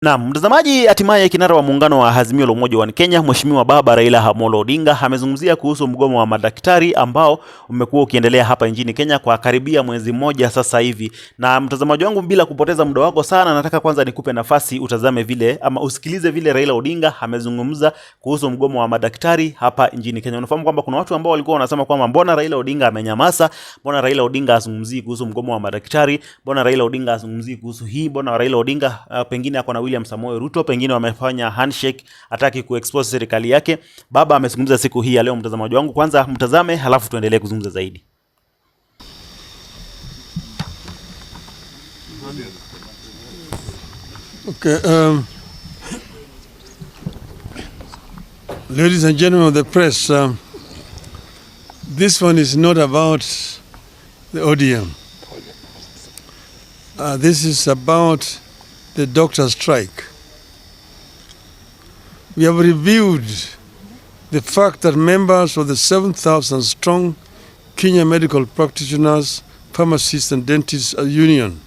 Na mtazamaji, hatimaye kinara wa muungano wa Azimio la Umoja wa Kenya, Mheshimiwa Baba Raila Odinga amezungumzia kuhusu mgomo wa madaktari ambao umekuwa ukiendelea hapa nchini Kenya kwa karibia mwezi mmoja sasa hivi. Na mtazamaji wangu, bila kupoteza muda wako sana, nataka kwanza nikupe nafasi utazame vile ama usikilize vile Raila Odinga amezungumza kuhusu mgomo wa madaktari hapa nchini Kenya. Unafahamu kwamba kuna watu ambao walikuwa wanasema kwamba mbona Raila Odinga amenyamaza, mbona Raila Odinga azungumzii kuhusu mgomo wa madaktari, mbona Raila Odinga azungumzii kuhusu hii, mbona Raila Odinga pengine ako na William Samoei Ruto, pengine wamefanya handshake, hataki kuexpose serikali yake. Baba amezungumza siku hii ya leo, mtazamaji wangu, kwanza mtazame halafu tuendelee kuzungumza zaidi. Okay, ladies and gentlemen of the press, this one is not about the ODM. This is about the doctor strike. We have reviewed the fact that members of the 7,000 strong Kenya Medical Practitioners, Pharmacists and Dentists Union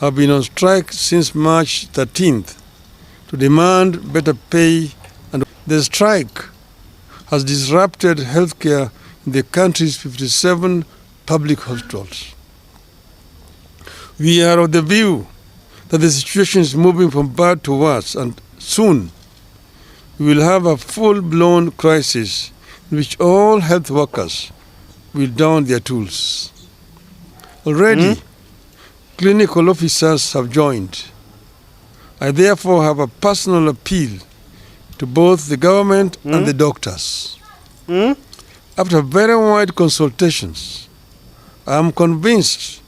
have been on strike since March 13th to demand better pay, and the strike has disrupted healthcare in the country's 57 public hospitals. We are of the view that the situation is moving from bad to worse, and soon we will have a full-blown crisis in which all health workers will down their tools. Already, clinical officers have joined. I therefore have a personal appeal to both the government and the doctors. After very wide consultations, I am convinced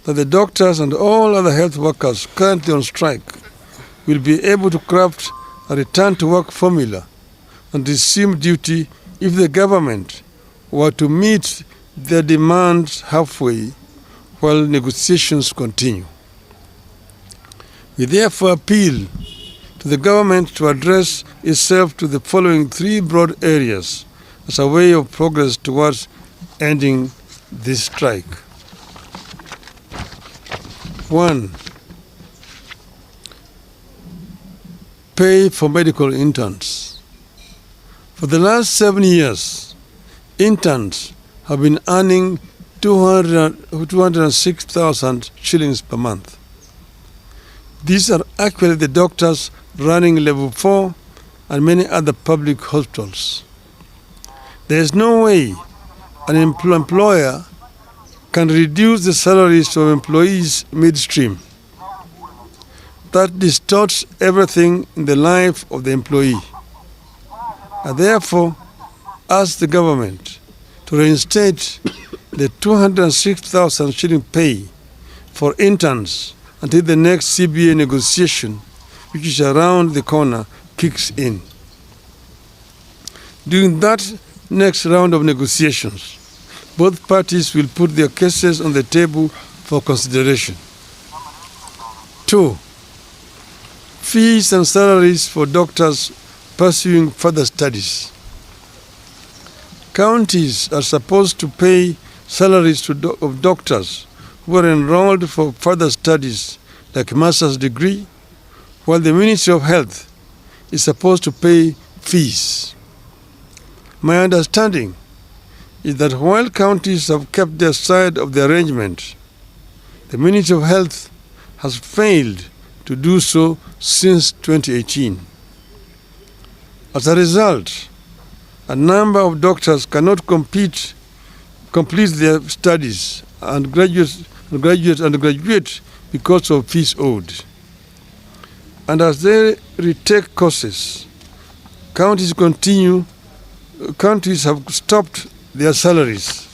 that the doctors and all other health workers currently on strike will be able to craft a return to work formula and resume duty if the government were to meet their demands halfway while negotiations continue. We therefore appeal to the government to address itself to the following three broad areas as a way of progress towards ending this strike. 1. Pay for medical interns. For the last 7 years, interns have been earning 206,000 shillings per month. These are actually the doctors running level 4 and many other public hospitals. There is no way an employer can reduce the salaries of employees midstream. That distorts everything in the life of the employee. I therefore ask the government to reinstate the 206,000 shilling pay for interns until the next CBA negotiation, which is around the corner, kicks in. During that next round of negotiations, both parties will put their cases on the table for consideration. 2. Fees and salaries for doctors pursuing further studies. Counties are supposed to pay salaries of doctors who are enrolled for further studies like master's degree, while the Ministry of Health is supposed to pay fees. My understanding is that while counties have kept their side of the arrangement, the Ministry of Health has failed to do so since 2018. As a result, a number of doctors cannot complete their studies and graduate because of fees owed. And as they retake courses, counties have stopped their salaries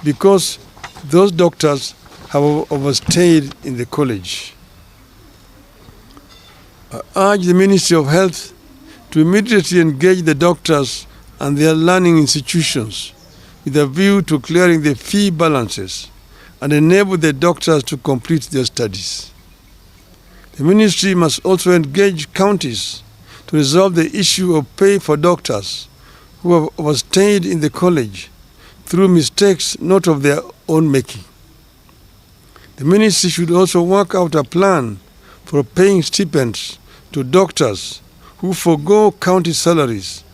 because those doctors have overstayed in the college. I urge the Ministry of Health to immediately engage the doctors and their learning institutions with a view to clearing the fee balances and enable the doctors to complete their studies. The ministry must also engage counties to resolve the issue of pay for doctors who have overstayed in the college through mistakes not of their own making. The ministry should also work out a plan for paying stipends to doctors who forego county salaries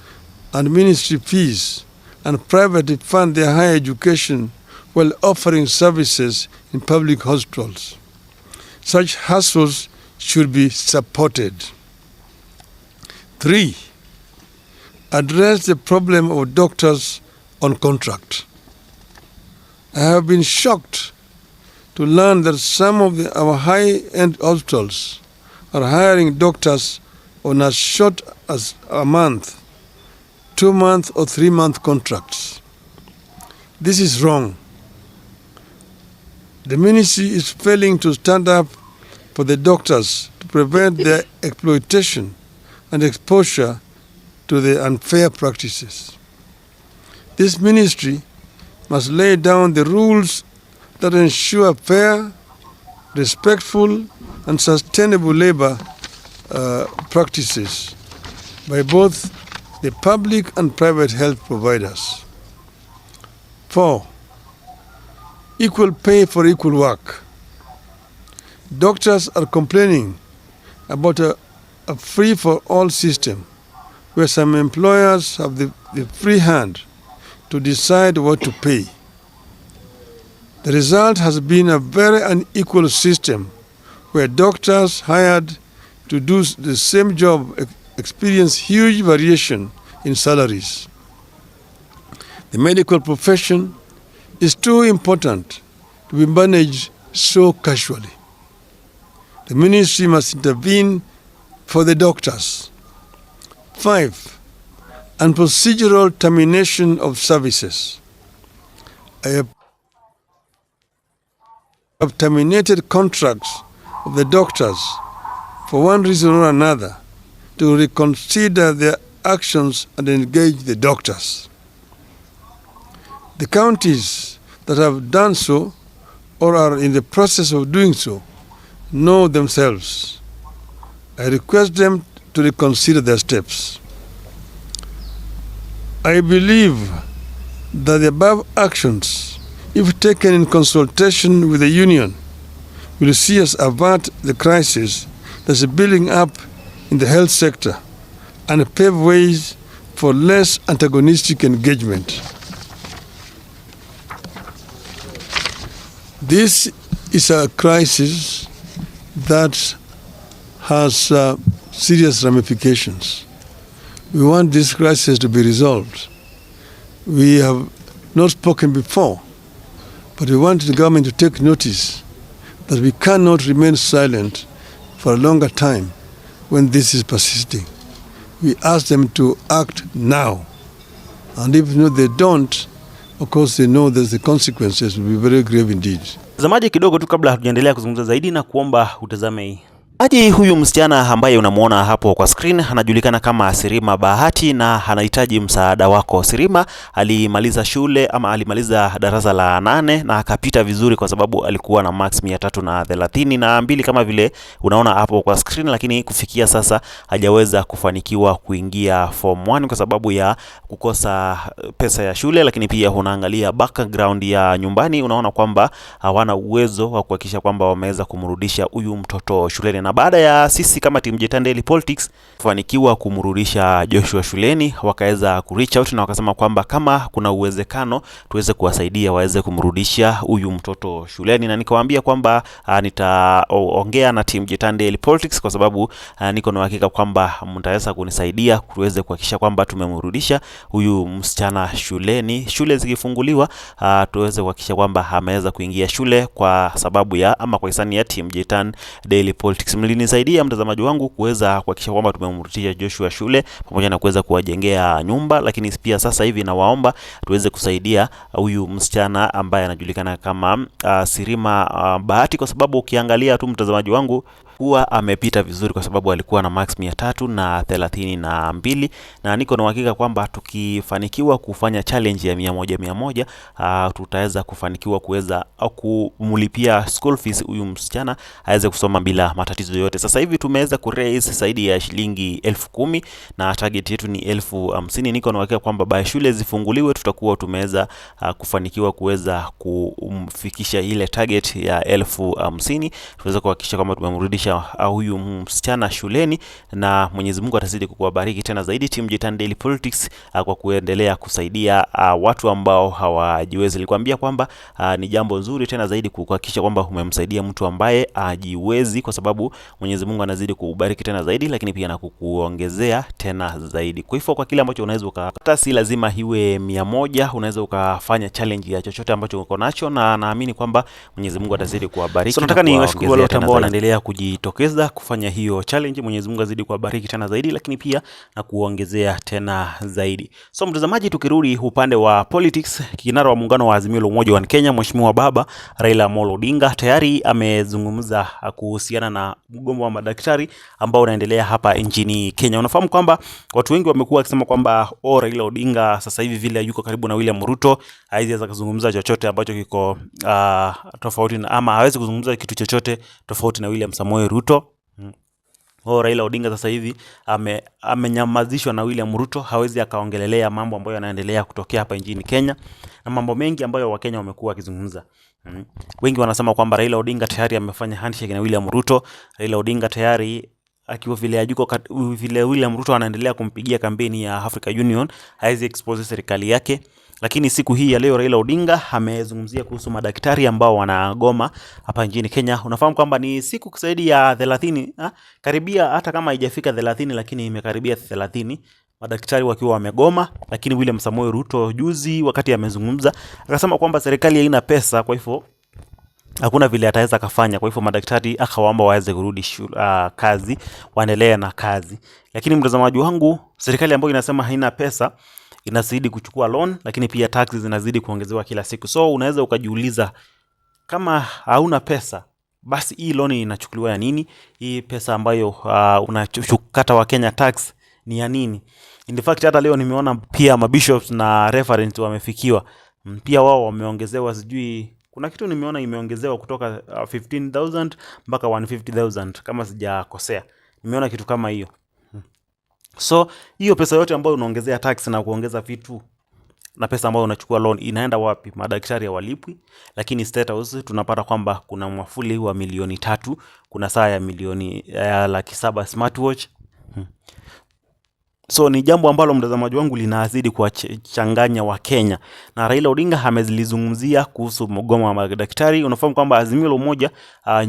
and ministry fees and privately fund their higher education while offering services in public hospitals. Such hustles should be supported. 3. Address the problem of doctors on contract. I have been shocked to learn that some of our high-end hospitals are hiring doctors on as short as a month, 2-month or 3-month contracts. This is wrong. The ministry is failing to stand up for the doctors to prevent their exploitation and exposure to the unfair practices. This ministry must lay down the rules that ensure fair, respectful, and sustainable labor practices by both the public and private health providers. 4. Equal pay for equal work. Doctors are complaining about a free-for-all system where some employers have the free hand to decide what to pay. The result has been a very unequal system where doctors hired to do the same job experience huge variation in salaries. The medical profession is too important to be managed so casually. The ministry must intervene for the doctors. 5. And procedural termination of services. I have terminated contracts of the doctors for one reason or another to reconsider their actions and engage the doctors. The counties that have done so or are in the process of doing so know themselves. I request them to reconsider their steps. I believe that the above actions, if taken in consultation with the union, will see us avert the crisis that is building up in the health sector and pave ways for less antagonistic engagement. This is a crisis that has serious ramifications. We want this crisis to be resolved. We have not spoken before, but we want the government to take notice that we cannot remain silent for a longer time when this is persisting. We ask them to act now. And if they don't, of course they know that the consequences will be very grave indeed. Mtazamaji, kidogo tu kabla hatujaendelea kuzungumza zaidi na kuomba utazame hii. Aje huyu msichana ambaye unamuona hapo kwa screen anajulikana kama Sirima Bahati na anahitaji msaada wako. Sirima alimaliza shule ama alimaliza darasa la 8 na akapita vizuri kwa sababu alikuwa na max 332 kama vile unaona hapo kwa screen, lakini kufikia sasa hajaweza kufanikiwa kuingia form 1 kwa sababu ya kukosa pesa ya shule, lakini pia unaangalia background ya nyumbani unaona kwamba hawana uwezo wa kuhakikisha kwamba wameweza kumrudisha huyu mtoto shuleni. Na baada ya sisi kama timu Daily Politics kufanikiwa kumrudisha Joshua shuleni, wakaweza ku-reach out na wakasema kwamba kama kuna uwezekano tuweze kuwasaidia waweze kumrudisha huyu mtoto shuleni, na nikawaambia kwamba nitaongea na timu Daily Politics kwa sababu niko na hakika kwamba mtaweza kunisaidia tuweze kuhakikisha kwamba tumemrudisha huyu msichana shuleni. Shule zikifunguliwa tuweze kuhakikisha kwamba ameweza kuingia shule kwa sababu ya ama kwa hisani ya timu Daily Politics. Mlinisaidia mtazamaji wangu kuweza kuhakikisha kwamba tumemrudisha Joshua shule pamoja na kuweza kuwajengea nyumba, lakini pia sasa hivi nawaomba tuweze kusaidia huyu msichana ambaye anajulikana kama Sirima Bahati, kwa sababu ukiangalia tu mtazamaji wangu huwa amepita vizuri kwa sababu alikuwa na max 332 na niko na uhakika kwamba tukifanikiwa kufanya challenge ya 100 tutaweza kufanikiwa kuweza kumlipia school fees huyu msichana aweze kusoma bila matatizo yote. Sasa hivi tumeweza ku-raise zaidi ya shilingi 10,000 na target yetu ni 50,000. Niko na uhakika kwamba baada shule zifunguliwe tutakuwa tumeweza kufanikiwa kuweza kumfikisha ile target ya 50,000. Tuweza kuhakikisha kwamba tumemrudisha kumrudisha huyu msichana shuleni, na Mwenyezi Mungu atazidi kukubariki tena zaidi Team Jitan Daily Politics kwa kuendelea kusaidia watu ambao hawajiwezi. Nilikwambia kwamba ni jambo nzuri tena zaidi kuhakikisha kwamba umemsaidia mtu ambaye hajiwezi, kwa sababu Mwenyezi Mungu anazidi kukubariki tena zaidi, lakini pia na kukuongezea tena zaidi. Kwa hivyo kwa kile ambacho unaweza ukapata, si lazima iwe 100, unaweza ukafanya challenge ya chochote ambacho uko nacho, na naamini kwamba Mwenyezi Mungu atazidi kuwabariki. So nataka niwashukuru wale wote ambao wanaendelea kujitokeza kufanya hiyo challenge. Mwenyezi Mungu azidi kuwabariki tena zaidi, lakini pia na kuongezea tena zaidi. So mtazamaji, tukirudi upande wa politics, kinara wa muungano wa Azimio la Umoja wa Kenya Mheshimiwa Baba Raila Odinga tayari amezungumza kuhusiana na mgomo wa madaktari ambao unaendelea hapa nchini Kenya. Unafahamu kwamba watu wengi wamekuwa wakisema kwamba Raila Odinga sasa hivi vile yuko karibu na William Ruto, hawezi kuzungumza chochote ambacho kiko tofauti na, ama hawezi kuzungumza kitu chochote tofauti na William Samoei Ruto. Raila Odinga sasa hivi amenyamazishwa na William Ruto, hawezi akaongelelea mambo ambayo yanaendelea kutokea hapa nchini Kenya na mambo mengi ambayo Wakenya wamekuwa wakizungumza. Wengi wanasema kwamba Raila Odinga tayari amefanya handshake na William Ruto. Raila Odinga tayari akiwa vile William Ruto anaendelea kumpigia kampeni ya Africa Union, haizi expose serikali yake. Lakini siku hii ya leo Raila Odinga amezungumzia kuhusu madaktari ambao wanagoma hapa nchini Kenya. Unafahamu kwamba ni siku zaidi ya 30, karibia, hata kama haijafika 30 lakini imekaribia 30 madaktari wakiwa wamegoma. Lakini William Samoei Ruto juzi wakati amezungumza akasema kwamba serikali haina pesa, kwa hivyo hakuna vile ataweza kufanya. Kwa hivyo madaktari akawaomba waweze kurudi kazi, waendelee na kazi. Lakini mtazamaji wangu, serikali ambayo inasema haina pesa inazidi kuchukua loan, lakini pia taxes zinazidi kuongezewa kila siku. So unaweza ukajiuliza, kama hauna pesa, basi hii loan inachukuliwa ya nini? Hii pesa ambayo unachukata wa Kenya tax ni ya nini? In fact hata leo nimeona pia mabishops na referent wamefikiwa. Pia wao wameongezewa, sijui kuna kitu nimeona imeongezewa kutoka 15,000 mpaka 150,000 kama sijakosea. Nimeona kitu kama hiyo. So hiyo pesa yote ambayo unaongezea tax na kuongeza vitu na pesa ambayo unachukua loan inaenda wapi? Madaktari hawalipwi, lakini State House tunapata kwamba kuna mwafuli wa milioni 3, kuna saa ya milioni 700,000 smartwatch. So ni jambo ambalo mtazamaji wangu linazidi kuwachanganya wa Kenya, na Raila Odinga amelizungumzia kuhusu mgomo wa madaktari. Unafahamu kwamba Azimio la Umoja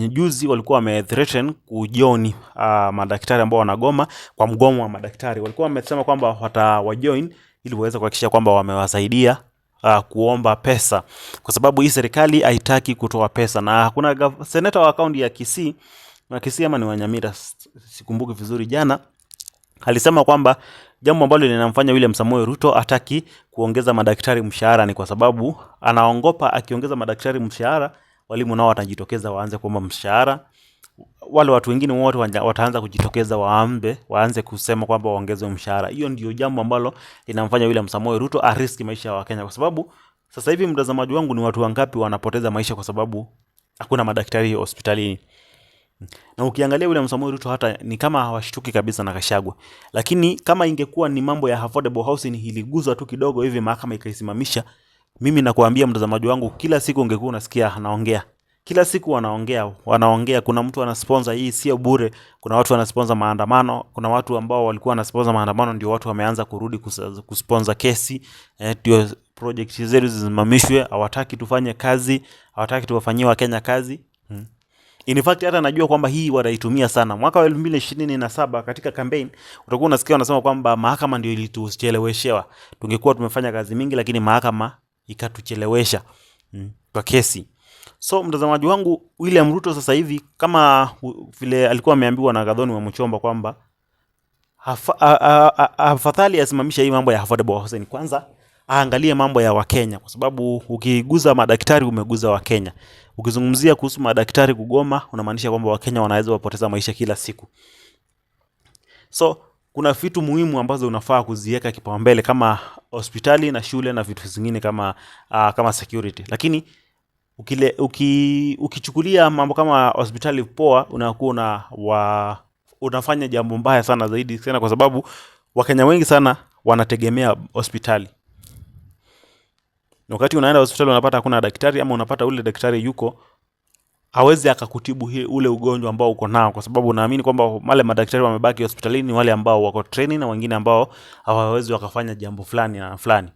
juzi walikuwa wamethreaten kujoin madaktari ambao wanagoma kwa mgomo wa madaktari. Walikuwa wamesema kwamba watawajoin ili waweze kuhakikisha kwamba wamewasaidia kuomba pesa, kwa sababu hii serikali haitaki kutoa pesa. Na kuna seneta wa kaunti ya Kisii ama ni Wanyamira, sikumbuki vizuri, jana alisema kwamba jambo ambalo linamfanya William Samoei Ruto hataki kuongeza madaktari mshahara ni kwa sababu anaongopa akiongeza madaktari mshahara, walimu nao watajitokeza waanze kuomba mshahara. Wale watu wengine wote wataanza kujitokeza waanze kusema kwamba waongezwe mshahara. Hiyo ndio jambo ambalo linamfanya William Samoei Ruto ariski maisha ya Wakenya, kwa sababu sasa hivi mtazamaji wangu, ni watu wangapi wanapoteza maisha kwa sababu hakuna madaktari hospitalini? Na ukiangalia William Samoei Ruto hata ni kama hawashtuki kabisa na Kashagwa. Lakini kama ingekuwa ni mambo ya affordable housing iliguzwa tu kidogo hivi mahakama ikaisimamisha, mimi nakuambia mtazamaji wangu, kila siku ungekuwa unasikia anaongea. Kila siku wanaongea. Kuna mtu anasponsor, hii sio bure. Kuna watu wanasponsor maandamano. Kuna watu ambao walikuwa wanasponsor maandamano ndio watu wameanza kurudi kusponsor kesi. Ndio project zetu zisimamishwe, hawataki tufanye kazi, hawataki tuwafanyie wa Kenya kazi. In fact hata najua kwamba hii wataitumia sana. Mwaka wa 2027 katika campaign utakuwa unasikia wanasema kwamba mahakama ndio ilitucheleweshewa. Tungekuwa tumefanya kazi mingi lakini mahakama ikatuchelewesha kwa kesi. So mtazamaji wangu, William Ruto sasa hivi kama vile alikuwa ameambiwa na Gathoni wa Mchomba kwamba afadhali asimamisha hii mambo ya affordable housing, kwanza aangalie mambo ya Wakenya, kwa sababu ukiguza madaktari umeguza Wakenya. Ukizungumzia kuhusu madaktari kugoma unamaanisha kwamba Wakenya wanaweza wapoteza maisha kila siku. So kuna vitu muhimu ambazo unafaa kuziweka kipaumbele kama hospitali na shule na vitu vingine kama security. Lakini ukichukulia mambo kama hospitali poa, unakuwa unafanya jambo mbaya sana zaidi sana, kwa sababu Wakenya wengi sana wanategemea hospitali. Wakati unaenda hospitali unapata hakuna daktari, ama unapata ule daktari yuko hawezi akakutibu ule ugonjwa ambao uko nao, kwa sababu naamini kwamba wale madaktari wamebaki hospitalini ni wale ambao wako training na wengine ambao hawawezi wakafanya jambo fulani na fulani.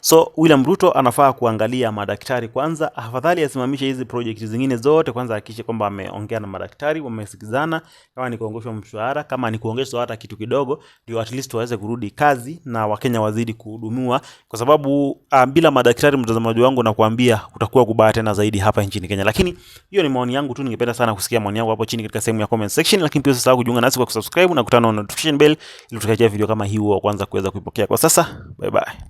So William Ruto anafaa kuangalia madaktari kwanza, afadhali asimamishe hizi project zingine zote kwanza, hakikishe kwamba ameongea na madaktari, wamesikizana, kama ni kuongezwa mshahara, kama ni kuongezwa hata kitu kidogo, ndio at least waweze kurudi kazi na Wakenya wazidi kuhudumiwa, kwa sababu bila madaktari, mtazamaji wangu, nakwambia kutakuwa kubaya tena zaidi hapa nchini Kenya. Lakini hiyo ni maoni yangu tu, ningependa sana kusikia maoni yako hapo chini katika sehemu ya comment section, lakini pia usisahau kujiunga nasi kwa kusubscribe na kutana na notification bell ili tutakachia video kama hii wa kwanza kuweza kuipokea. Kwa sasa, bye bye.